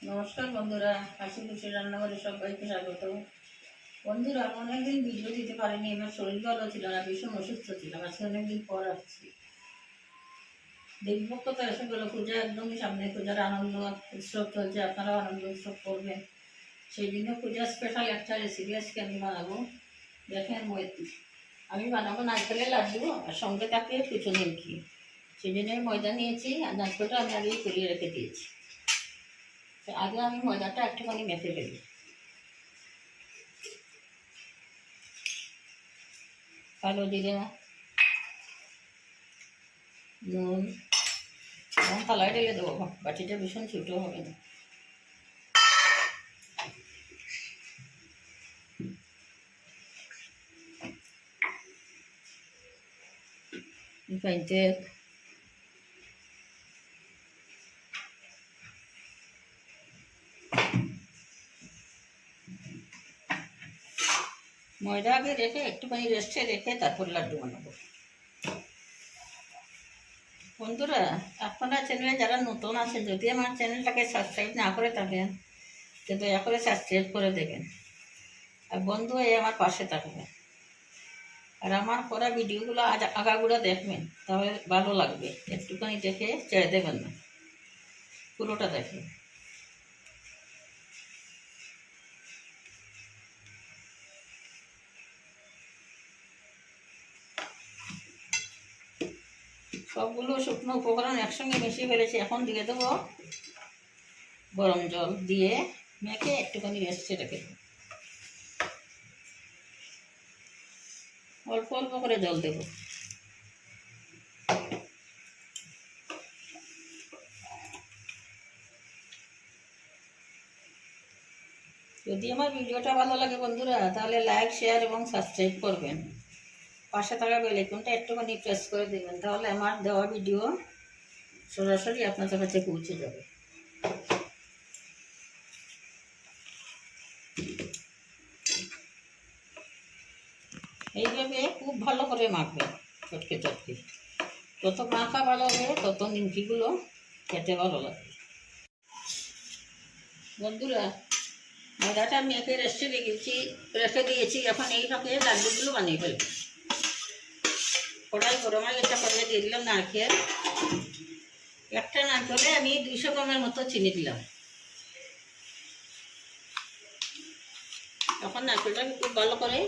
নমস্কার বন্ধুরা, হাসি খুশি রান্নাঘরে সবাইকে স্বাগত। বন্ধুরা, অনেকদিন ভিডিও দিতে পারিনি, আমার শরীর ভালো ছিল না, ভীষণ অসুস্থ ছিলাম। আজকে অনেকদিন পর আসছি। দেবীপক্ষ তো এসে গেল, পূজা একদমই সামনে, পূজার আনন্দ উৎসব চলছে, আপনারাও আনন্দ উৎসব করবেন। সেই জন্য পূজার স্পেশাল একটা রেসিপি আজকে আমি বানাবো। দেখেন, আমি বানাবো নারকেলের লাড্ডু, আর সঙ্গে তাকে কুচো নিমকি। সেই জন্য ময়দা নিয়েছি, আর নারকেলটা আমি আগেই কুড়িয়ে রেখে দিয়েছি। আগে আমি ময়দাটা একটুখানি মেখে ফেলি। কালো জিরে, নুন এবং থালায় ঢেলে দেবো, বাটিটা ভীষণ ছোটো হবে না। রিফাইন তেল, ময়দা আগে রেখে একটুখানি রেস্টে রেখে তারপর লাড্ডু বানাবো। বন্ধুরা, আপনারা চ্যানেলে যারা নতুন আছেন, যদি আমার চ্যানেলটাকে সাবস্ক্রাইব না করে থাকেন তো দয়া করে সাবস্ক্রাইব করে দেবেন, আর বন্ধু হয়ে আমার পাশে থাকবেন। আর আমার করা ভিডিওগুলো আগাগুলো দেখবেন, তাহলে ভালো লাগবে। একটুখানি দেখে ছেড়ে দেবেন না, পুরোটা দেখে। সবগুলো শুকনো উপকরণ একসঙ্গে মিশিয়ে ফেলেছি। এখন দিয়ে দেবো গরম জল, দিয়ে মেখে একটুখানি রেস্টে রেখে দেবো। অল্প অল্প করে জল দেবো। যদি আমার ভিডিওটা ভালো লাগে বন্ধুরা, তাহলে লাইক, শেয়ার এবং সাবস্ক্রাইব করবেন। পাশে থাকা বেল আইকনটা একটুখানি প্রেস করে দেবেন, তাহলে আমার দেওয়া ভিডিও সরাসরি আপনাদের কাছে পৌঁছে যাবে। এইভাবে খুব ভালো করে মাখবেন, চটকে চটকে। যত মাখা ভালো হবে, তত নিমকিগুলো খেতে ভালো লাগবে। বন্ধুরা, ময়দাটা মেখে রেখে দিয়েছি। এখন এই ফাঁকে লাড্ডুগুলো বানিয়ে ফেলব। কড়াই গরম হয়ে গেছে, কড়াই দিয়ে দিলাম নারকেল। একটা নারকেলে আমি 200 গ্রামের মতো চিনি দিলাম। এখন নারকেলটাকে খুব ভালো করে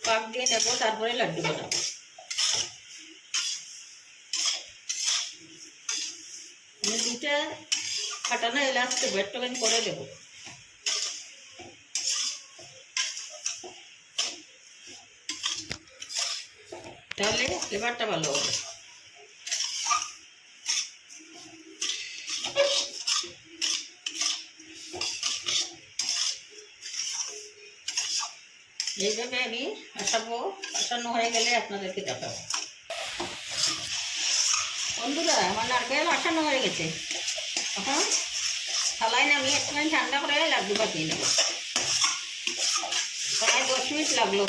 পাক দিয়ে নেবো, তারপরে লাড্ডু বানাবো। আমি 2টা ফাটানো এলাচ একটুখানি করে দেবো, তাহলে ফ্লেভারটা ভালো হবে। এইভাবে আমি আসানো হয়ে গেলে আপনাদেরকে দেখাবো। বন্ধুরা, আমার নারকেল আসানো হয়ে গেছে। এখন থালায় নামিয়ে একটুখানি ঠান্ডা করে লাড্ডু পাকিয়ে নেব। প্রায় 10 মিনিট লাগলো।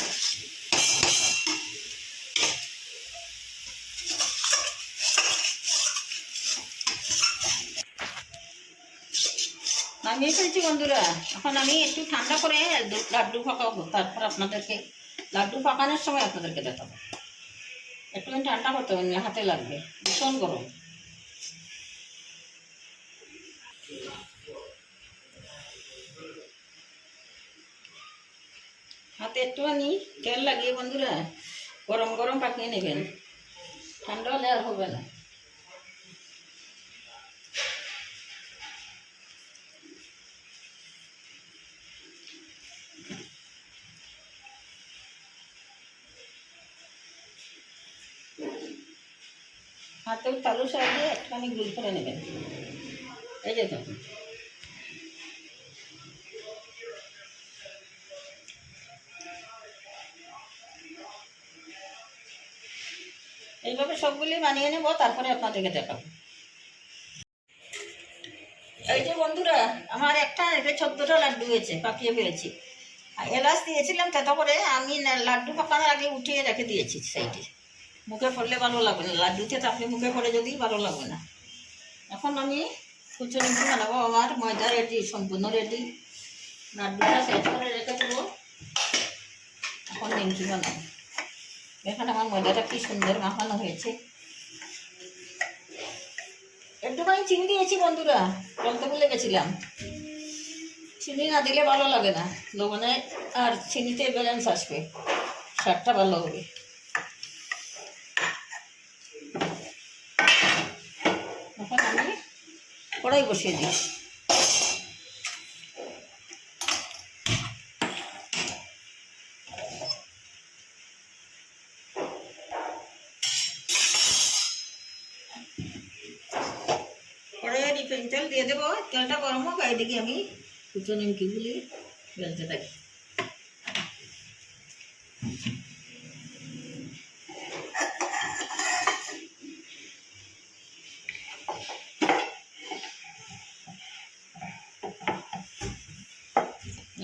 নামিয়ে ফেলছি বন্ধুরা। এখন আমি একটু ঠান্ডা করে লাড্ডু পাকাবো, তারপর আপনাদেরকে লাড্ডু পাকানোর সময় আপনাদেরকে দেখাবো। একটুখানি ঠান্ডা করতে হবে, হাতে লাগবে, ভীষণ গরম। হাতে একটুখানি তেল লাগিয়ে বন্ধুরা গরম গরম পাকিয়ে নেবেন, ঠান্ডা হলে আর হবে না। হাতের তালু সাইডে একটুখানি গুল করে নেবেন। এই যে দেখুন, এইভাবে সবগুলি বানিয়ে নেব, তারপরে আপনাদেরকে দেখাবো। এই যে বন্ধুরা, আমার একটা 14টা লাড্ডু হয়েছে, পাকিয়ে ফেলেছি। আর এলাচ দিয়েছিলাম, তাতে করে আমি লাড্ডু পাকানোর আগে উঠিয়ে রেখে দিয়েছি সাইডে। মুখে পড়লে ভালো লাগবে না, লাড্ডুতে তাপলে মুখে পড়ে যদি ভালো লাগবে না। এখন আমি কুচো নিমকি বানাবো। আমার ময়দা রেডি, সম্পূর্ণ রেডি। লাড্ডুটা সেট করে রেখে দেবো। এখন নিমকি বানাবো। এখানে আমার ময়দাটা কি সুন্দর মাখানো হয়েছে। একটুখানি চিনি দিয়েছি বন্ধুরা, বলতে ভুলে গেছিলাম। চিনি না দিলে ভালো লাগে না লবণে, আর চিনিতে ব্যালেন্স আসবে, স্বাদটা ভালো হবে। এখন আমি কড়াই বসিয়ে দিই। কড়াইয়ে রিফাইন তেল দিয়ে দেবো। তেলটা গরম হোক, এদিকে আমি কুচো নিমকিগুলি বেলতে থাকি।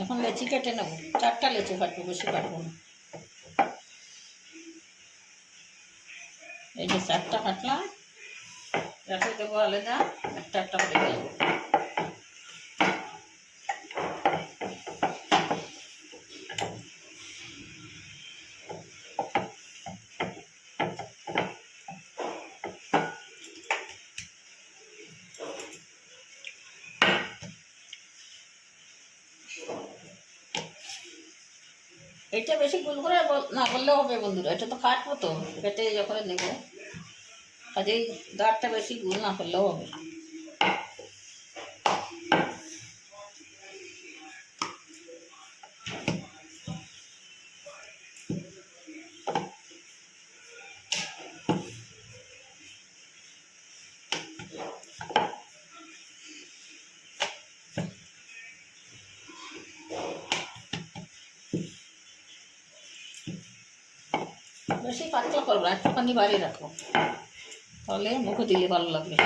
এখন লেচি কেটে নেবো, 4টা লেচি কাটবো, বেশি কাটবো না। এই যে 4টা কাটলাম, রেখে দেবো আলাদা, একটা একটা করে দেবো। এটা বেশি গোল করে না করলেও হবে বন্ধুরা, এটা তো কাটবো তো, কেটে যখন নেবো, কাজেই দাঁতটা বেশি গোল না করলেও হবে। বেশি পাতলা করবো, একটুখানি বাড়ি রাখো, তাহলে মুখে দিলে ভালো লাগবে।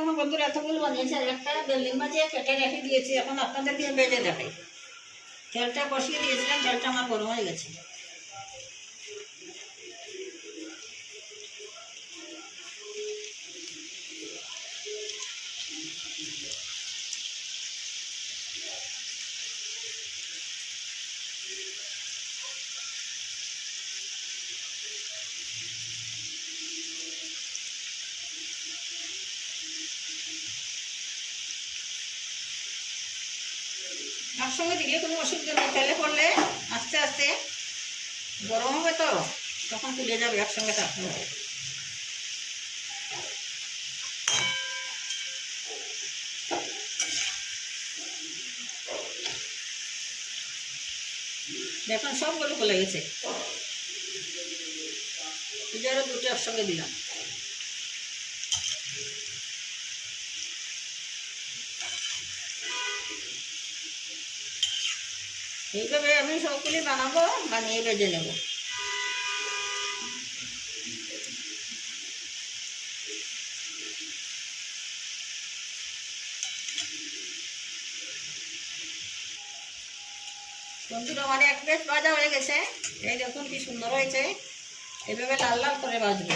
আমার বন্ধুরা এতগুলো বানিয়েছে, আর একটা বেলুন মাঝে কেটে রেখে দিয়েছি। এখন আপনাদেরকে বেজে দেখাই। তেলটা বসিয়ে দিয়েছিলাম, তেলটা আমার গরম হয়ে গেছে। একসঙ্গে দিলে কোনো অসুবিধা নেই, তেলে পড়লে আস্তে আস্তে গরম হবে তো, তখন তুলে যাবে, একসঙ্গে থাকতে হবে। দেখুন সবগুলো খুলে গেছে। আরও দুটো একসঙ্গে দিলাম। এইভাবে আমি সবগুলি বানাবো, বানিয়ে ভেজে নেব। বন্ধুরা আমার এক বেশ ভাজা হয়ে গেছে, এই দেখুন কি সুন্দর হয়েছে। এইভাবে লাল লাল করে ভাজবে।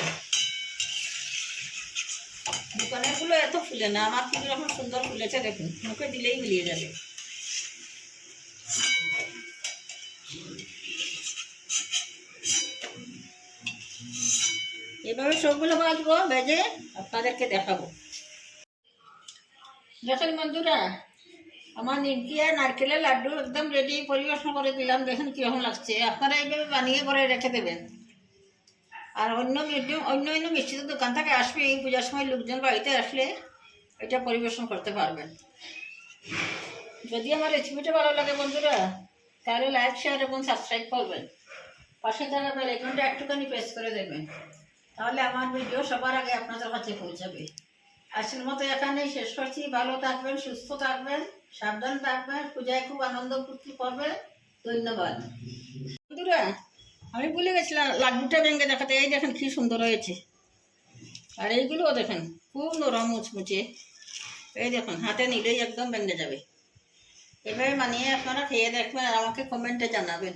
দোকানেরগুলো এত ফুলে না, আমার কিন্তু এখন সুন্দর ফুলেছে, দেখুন মুখে দিলেই মিলিয়ে যাবে। এভাবে সবগুলো ভাজবো, ভেজে আপনাদেরকে দেখাবো। দেখেন বন্ধুরা, আমার নিমকি আর নারকেলের লাড্ডু একদম রেডি, পরিবেশন করে দিলাম। দেখেন কীরকম লাগছে। আপনারা এইভাবে বানিয়ে করে রেখে দেবেন। আর অন্য অন্য মিষ্টির দোকান থেকে আসবে, এই পূজার সময় লোকজন বাড়িতে আসলে এটা পরিবেশন করতে পারবেন। যদি আমার রেসিপিটা ভালো লাগে বন্ধুরা, তাহলে লাইক, শেয়ার এবং সাবস্ক্রাইব করবেন। পাশে থাকা বেল আইকনটা একটুখানি প্রেস করে দেবেন, তাহলে আমার ভিডিও সবার আগে আপনাদের কাছে পৌঁছাবে। আজকের মতো এখানেই শেষ করছি। ভালো থাকবেন, সুস্থ থাকবেন, সাবধান থাকবেন, পূজায় খুব আনন্দ ফুর্তি করবেন। ধন্যবাদ বন্ধুরা। আমি ভুলে গেছিলাম লাড্ডুটা ভেঙে দেখাতে। এই দেখেন কি সুন্দর হয়েছে। আর এইগুলোও দেখেন খুব নরম মুচমুচে। এই দেখুন হাতে নিলেই একদম ভেঙে যাবে। এভাবে বানিয়ে আপনারা খেয়ে দেখবেন আর আমাকে কমেন্টে জানাবেন।